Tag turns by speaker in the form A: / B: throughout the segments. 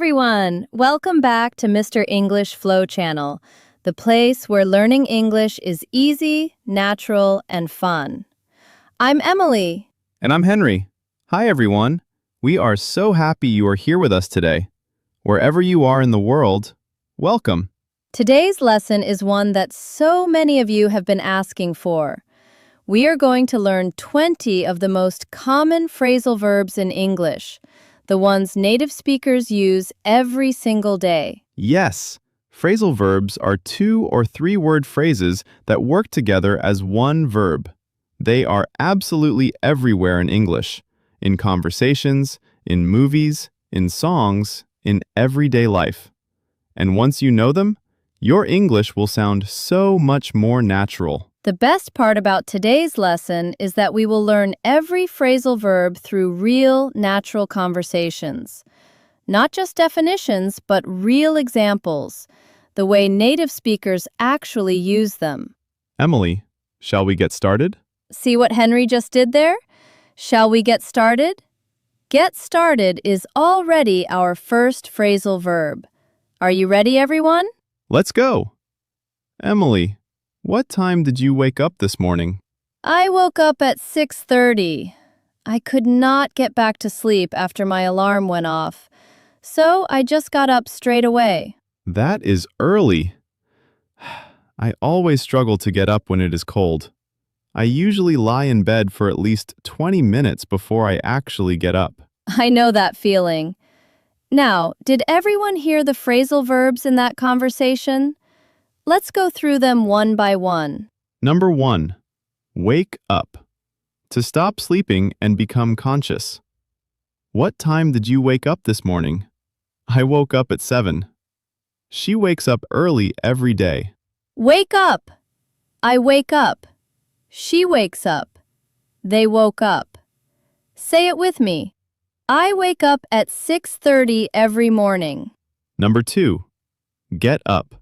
A: everyone! Welcome back to Mr. English Flow Channel, the place where learning English is easy, natural, and fun. I'm Emily.
B: And I'm Henry. Hi, everyone. We are so happy you are here with us today. Wherever you are in the world, welcome.
A: Today's lesson is one that so many of you have been asking for. We are going to learn 20 of the most common phrasal verbs in English, the ones native speakers use every single day.
B: Yes, phrasal verbs are 2 or 3 word phrases that work together as one verb. They are absolutely everywhere in English, in conversations, in movies, in songs, in everyday life. And once you know them, your English will sound so much more natural.
A: The best part about today's lesson is that we will learn every phrasal verb through real, natural conversations. Not just definitions, but real examples, the way native speakers actually use them.
B: Emily, shall we get started?
A: See what Henry just did there? Shall we get started? Get started is already our first phrasal verb. Are you ready, everyone?
B: Let's go. Emily, what time did you wake up this morning?
A: I woke up at 6:30. I could not get back to sleep after my alarm went off, so I just got up straight away.
B: That is early. I always struggle to get up when it is cold. I usually lie in bed for at least 20 minutes before I actually get up.
A: I know that feeling. Now, did everyone hear the phrasal verbs in that conversation? Let's go through them one by one.
B: Number 1. Wake up. To stop sleeping and become conscious. What time did you wake up this morning? I woke up at 7. She wakes up early every day.
A: Wake up! I wake up. She wakes up. They woke up. Say it with me. I wake up at 6:30 every morning.
B: Number 2. Get up.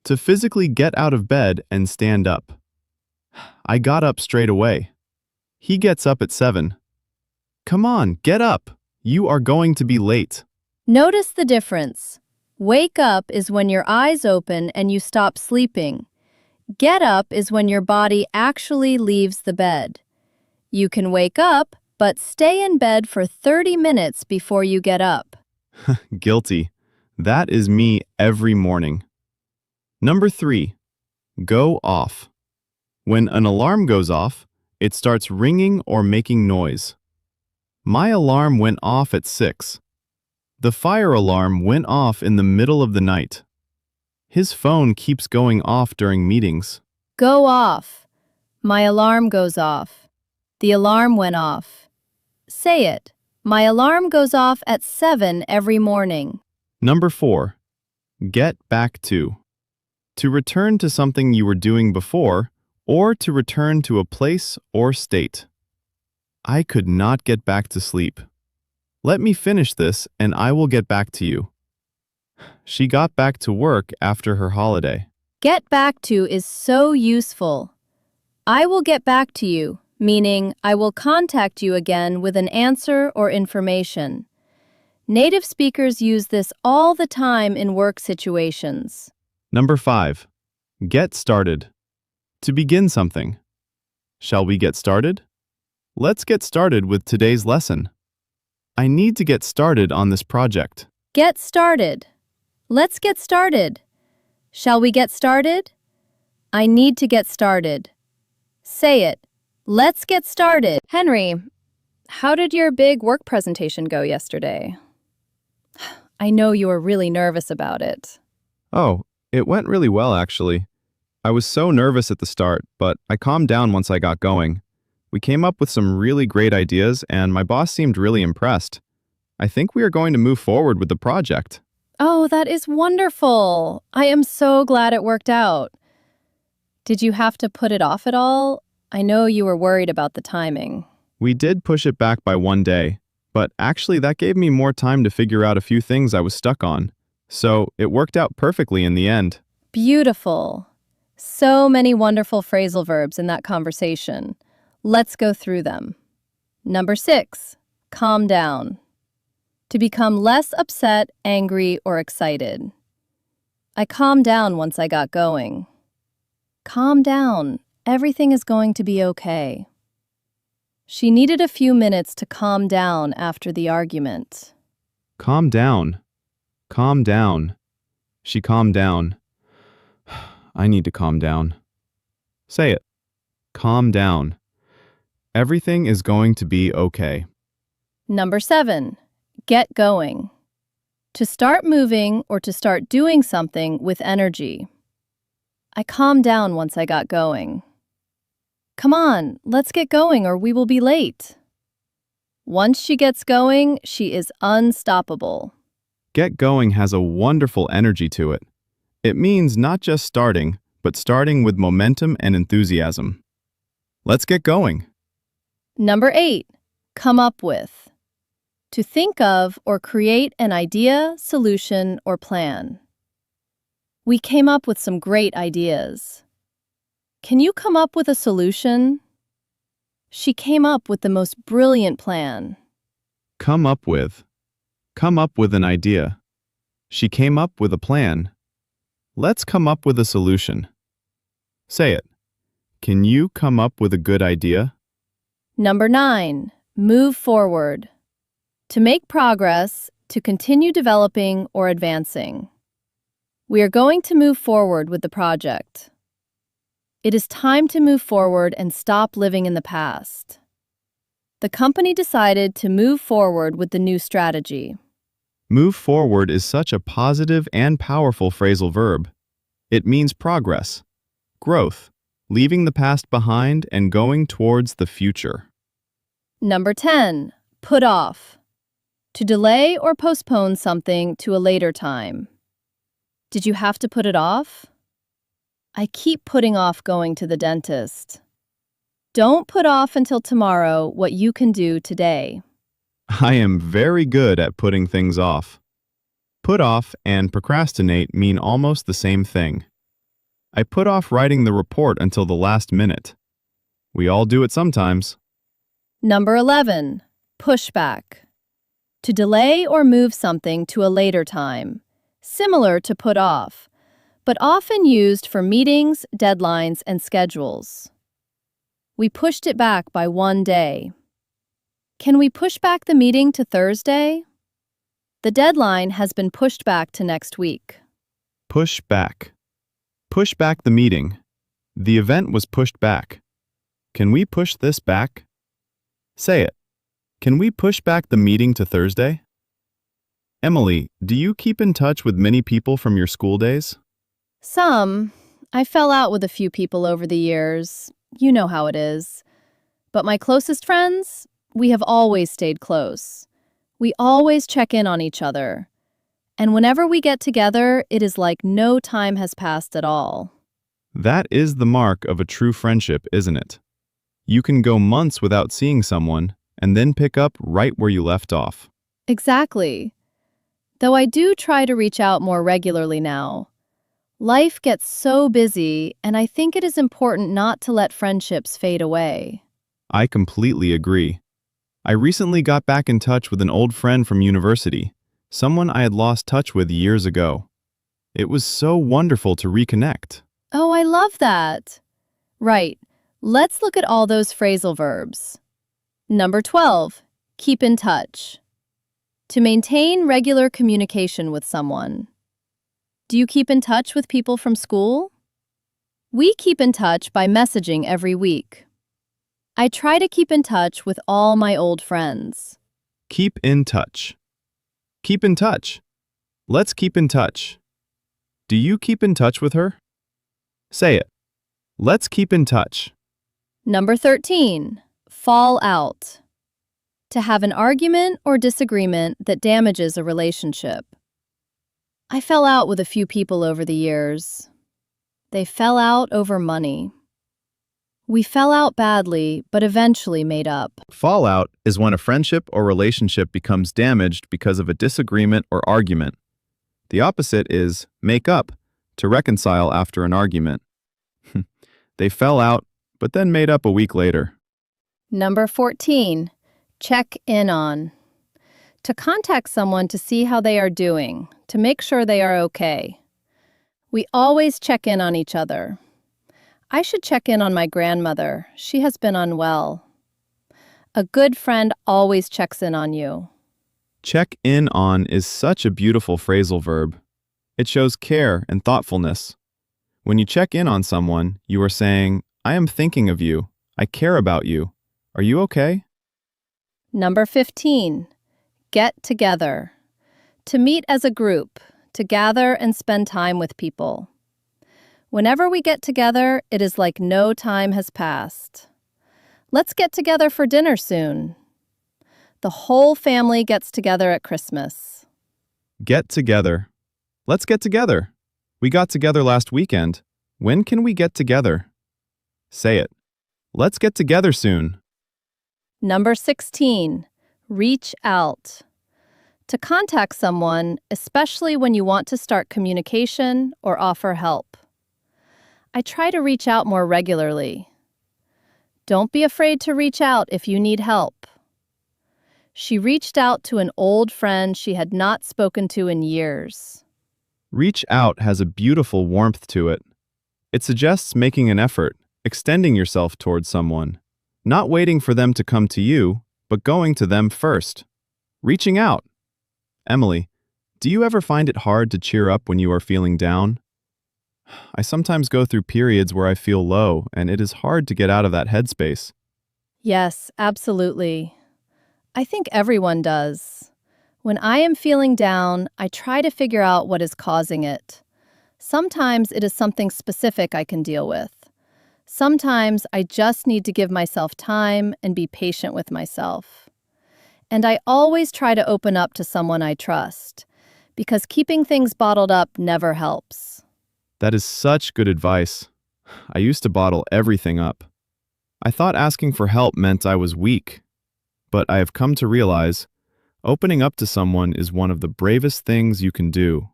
B: To physically get out of bed and stand up. I got up straight away. He gets up at 7. Come on, get up. You are going to be late.
A: Notice the difference. Wake up is when your eyes open and you stop sleeping. Get up is when your body actually leaves the bed. You can wake up, but stay in bed for 30 minutes before you get up.
B: Guilty. That is me every morning. Number 3. Go off. When an alarm goes off, it starts ringing or making noise. My alarm went off at 6. The fire alarm went off in the middle of the night. His phone keeps going off during meetings.
A: Go off. My alarm goes off. The alarm went off. Say it. My alarm goes off at 7 every morning.
B: Number 4. Get back to. To return to something you were doing before, or to return to a place or state. I could not get back to sleep. Let me finish this and I will get back to you. She got back to work after her holiday.
A: Get back to is so useful. I will get back to you, meaning I will contact you again with an answer or information. Native speakers use this all the time in work situations.
B: Number 5. Get started. To begin something. Shall we get started? Let's get started with today's lesson. I need to get started on this project.
A: Get started. Let's get started. Shall we get started? I need to get started. Say it. Let's get started. Henry, how did your big work presentation go yesterday? I know you were really nervous about it.
B: Oh, it went really well, actually. I was so nervous at the start, but I calmed down once I got going. We came up with some really great ideas, and my boss seemed really impressed. I think we are going to move forward with the project.
A: Oh, that is wonderful. I am so glad it worked out. Did you have to put it off at all? I know you were worried about the timing.
B: We did push it back by 1 day, but actually that gave me more time to figure out a few things I was stuck on. So it worked out perfectly in the end.
A: Beautiful. So many wonderful phrasal verbs in that conversation. Let's go through them. Number 6, calm down. To become less upset, angry, or excited. I calmed down once I got going. Calm down. Everything is going to be okay. She needed a few minutes to calm down after the argument.
B: Calm down. Calm down. She calmed down. I need to calm down. Say it. Calm down. Everything is going to be okay.
A: Number 7. Get going. To start moving or to start doing something with energy. I calmed down once I got going. Come on, let's get going or we will be late. Once she gets going, she is unstoppable.
B: Get going has a wonderful energy to it. It means not just starting, but starting with momentum and enthusiasm. Let's get going.
A: Number 8. Come up with. To think of or create an idea, solution, or plan. We came up with some great ideas. Can you come up with a solution? She came up with the most brilliant plan.
B: Come up with. Come up with an idea. She came up with a plan. Let's come up with a solution. Say it. Can you come up with a good idea?
A: Number 9. Move forward. To make progress, to continue developing or advancing. We are going to move forward with the project. It is time to move forward and stop living in the past. The company decided to move forward with the new strategy.
B: Move forward is such a positive and powerful phrasal verb. It means progress, growth, leaving the past behind and going towards the future.
A: Number 10. Put off. To delay or postpone something to a later time. Did you have to put it off? I keep putting off going to the dentist. Don't put off until tomorrow what you can do today.
B: I am very good at putting things off. Put off and procrastinate mean almost the same thing. I put off writing the report until the last minute. We all do it sometimes.
A: Number 11. Pushback. To delay or move something to a later time. Similar to put off, but often used for meetings, deadlines, and schedules. We pushed it back by 1 day. Can we push back the meeting to Thursday? The deadline has been pushed back to next week.
B: Push back. Push back the meeting. The event was pushed back. Can we push this back? Say it. Can we push back the meeting to Thursday? Emily, do you keep in touch with many people from your school days?
A: Some. I fell out with a few people over the years. You know how it is. But my closest friends, we have always stayed close. We always check in on each other. And whenever we get together, it is like no time has passed at all.
B: That is the mark of a true friendship, isn't it? You can go months without seeing someone and then pick up right where you left off.
A: Exactly. Though I do try to reach out more regularly now. Life gets so busy, and I think it is important not to let friendships fade away.
B: I completely agree. I recently got back in touch with an old friend from university, someone I had lost touch with years ago. It was so wonderful to reconnect.
A: Oh, I love that. Right. Let's look at all those phrasal verbs. Number 12. Keep in touch. To maintain regular communication with someone. Do you keep in touch with people from school? We keep in touch by messaging every week. I try to keep in touch with all my old friends.
B: Keep in touch. Keep in touch. Let's keep in touch. Do you keep in touch with her? Say it. Let's keep in touch.
A: Number 13. Fall out. To have an argument or disagreement that damages a relationship. I fell out with a few people over the years. They fell out over money. We fell out badly, but eventually made up.
B: Fallout is when a friendship or relationship becomes damaged because of a disagreement or argument. The opposite is make up, to reconcile after an argument. They fell out, but then made up a week later.
A: Number 14. Check in on. To contact someone to see how they are doing, to make sure they are okay. We always check in on each other. I should check in on my grandmother. She has been unwell. A good friend always checks in on you.
B: Check in on is such a beautiful phrasal verb. It shows care and thoughtfulness. When you check in on someone, you are saying, I am thinking of you. I care about you. Are you okay?
A: Number 15. Get together. To meet as a group, to gather and spend time with people. Whenever we get together, it is like no time has passed. Let's get together for dinner soon. The whole family gets together at Christmas.
B: Get together. Let's get together. We got together last weekend. When can we get together? Say it. Let's get together soon.
A: Number 16. Reach out. To contact someone, especially when you want to start communication or offer help. I try to reach out more regularly. Don't be afraid to reach out if you need help. She reached out to an old friend she had not spoken to in years.
B: Reach out has a beautiful warmth to it. It suggests making an effort, extending yourself towards someone, not waiting for them to come to you, but going to them first. Reaching out. Emily, do you ever find it hard to cheer up when you are feeling down? I sometimes go through periods where I feel low, and it is hard to get out of that headspace.
A: Yes, absolutely. I think everyone does. When I am feeling down, I try to figure out what is causing it. Sometimes it is something specific I can deal with. Sometimes I just need to give myself time and be patient with myself. And I always try to open up to someone I trust, because keeping things bottled up never helps.
B: That is such good advice. I used to bottle everything up. I thought asking for help meant I was weak. But I have come to realize opening up to someone is one of the bravest things you can do.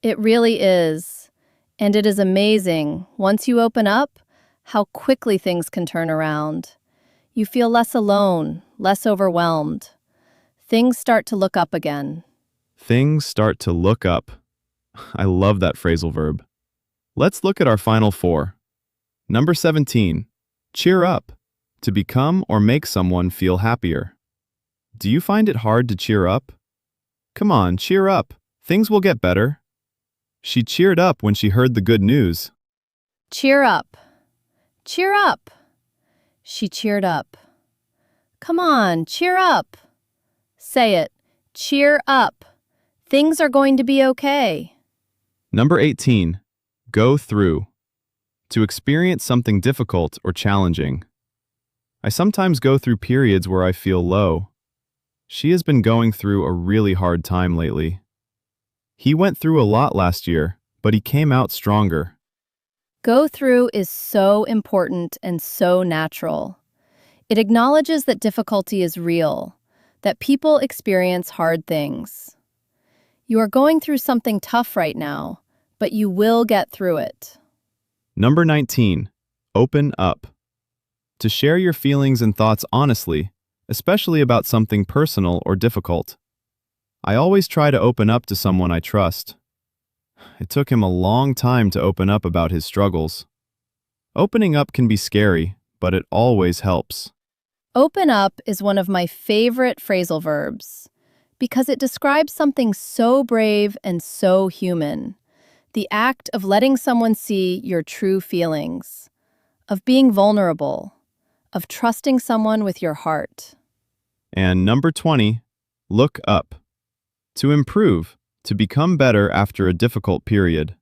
A: It really is. And it is amazing, once you open up, how quickly things can turn around. You feel less alone, less overwhelmed. Things start to look up again.
B: Things start to look up. I love that phrasal verb. Let's look at our final 4. Number 17. Cheer up. To become or make someone feel happier. Do you find it hard to cheer up? Come on, cheer up. Things will get better. She cheered up when she heard the good news.
A: Cheer up. Cheer up. She cheered up. Come on, cheer up. Say it. Cheer up. Things are going to be okay.
B: Number 18. Go through. To experience something difficult or challenging. I sometimes go through periods where I feel low. She has been going through a really hard time lately. He went through a lot last year, but he came out stronger.
A: Go through is so important and so natural. It acknowledges that difficulty is real, that people experience hard things. You are going through something tough right now, but you will get through it.
B: Number 19. Open up. To share your feelings and thoughts honestly, especially about something personal or difficult. I always try to open up to someone I trust. It took him a long time to open up about his struggles. Opening up can be scary, but it always helps.
A: Open up is one of my favorite phrasal verbs because it describes something so brave and so human. The act of letting someone see your true feelings, of being vulnerable, of trusting someone with your heart.
B: And number 20, look up. To improve, to become better after a difficult period.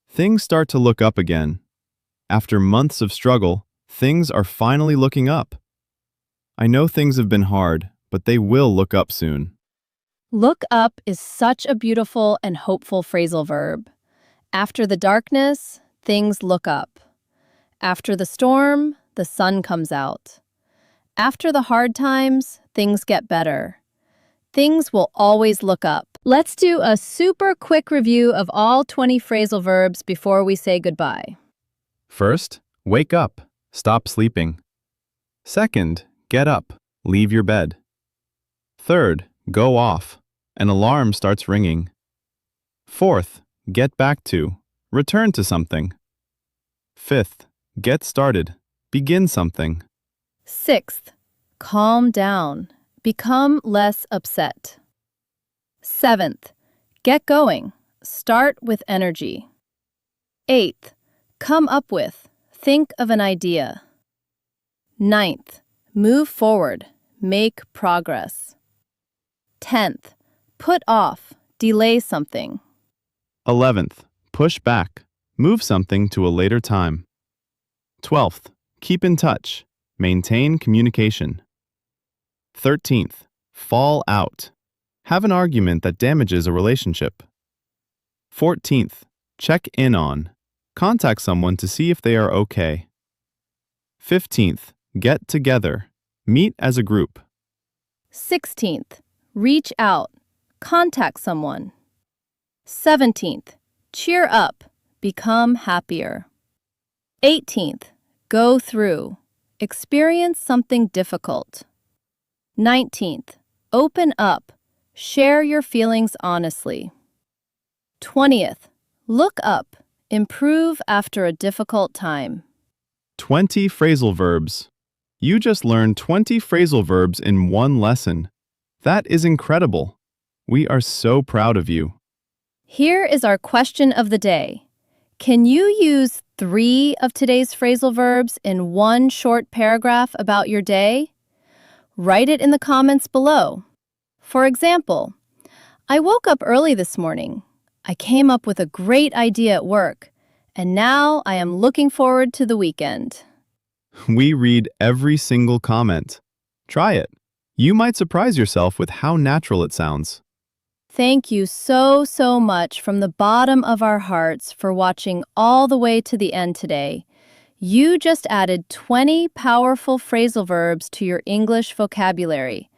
B: Things start to look up again. After months of struggle, things are finally looking up. I know things have been hard, but they will look up soon.
A: Look up is such a beautiful and hopeful phrasal verb. After the darkness, things look up. After the storm, the sun comes out. After the hard times, things get better. Things will always look up. Let's do a super quick review of all 20 phrasal verbs before we say goodbye.
B: First, wake up, stop sleeping. Second, get up, leave your bed. Third, go off. An alarm starts ringing. Fourth, get back to, return to something. Fifth, get started, begin something.
A: Sixth, calm down, become less upset. Seventh, get going, start with energy. Eighth, come up with, think of an idea. Ninth, move forward, make progress. 10th, put off, delay something.
B: 11th, push back, move something to a later time. 12th, keep in touch, maintain communication. 13th, fall out, have an argument that damages a relationship. 14th, check in on, contact someone to see if they are okay. 15th, get together, meet as a group.
A: 16th, reach out, contact someone. 17th, cheer up, become happier. 18th, go through, experience something difficult. 19th, open up, share your feelings honestly. 20th, look up, improve after a difficult time.
B: 20 phrasal verbs. You just learned 20 phrasal verbs in one lesson. That is incredible. We are so proud of you.
A: Here is our question of the day. Can you use 3 of today's phrasal verbs in one short paragraph about your day? Write it in the comments below. For example, I woke up early this morning. I came up with a great idea at work, and now I am looking forward to the weekend.
B: We read every single comment. Try it. You might surprise yourself with how natural it sounds.
A: Thank you so much from the bottom of our hearts for watching all the way to the end today. You just added 20 powerful phrasal verbs to your English vocabulary.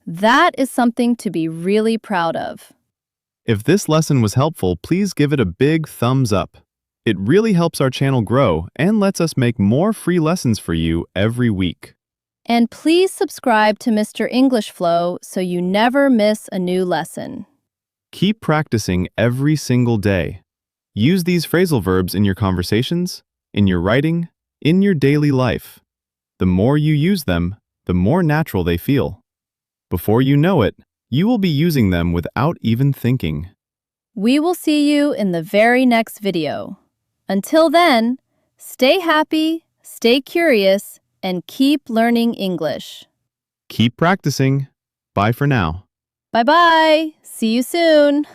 A: That is something to be really proud of.
B: If this lesson was helpful, please give it a big thumbs up. It really helps our channel grow and lets us make more free lessons for you every week.
A: And please subscribe to Mr. English Flow so you never miss a new lesson.
B: Keep practicing every single day. Use these phrasal verbs in your conversations, in your writing, in your daily life. The more you use them, the more natural they feel. Before you know it, you will be using them without even thinking.
A: We will see you in the very next video. Until then, stay happy, stay curious, and keep learning English.
B: Keep practicing. Bye for now.
A: Bye-bye. See you soon.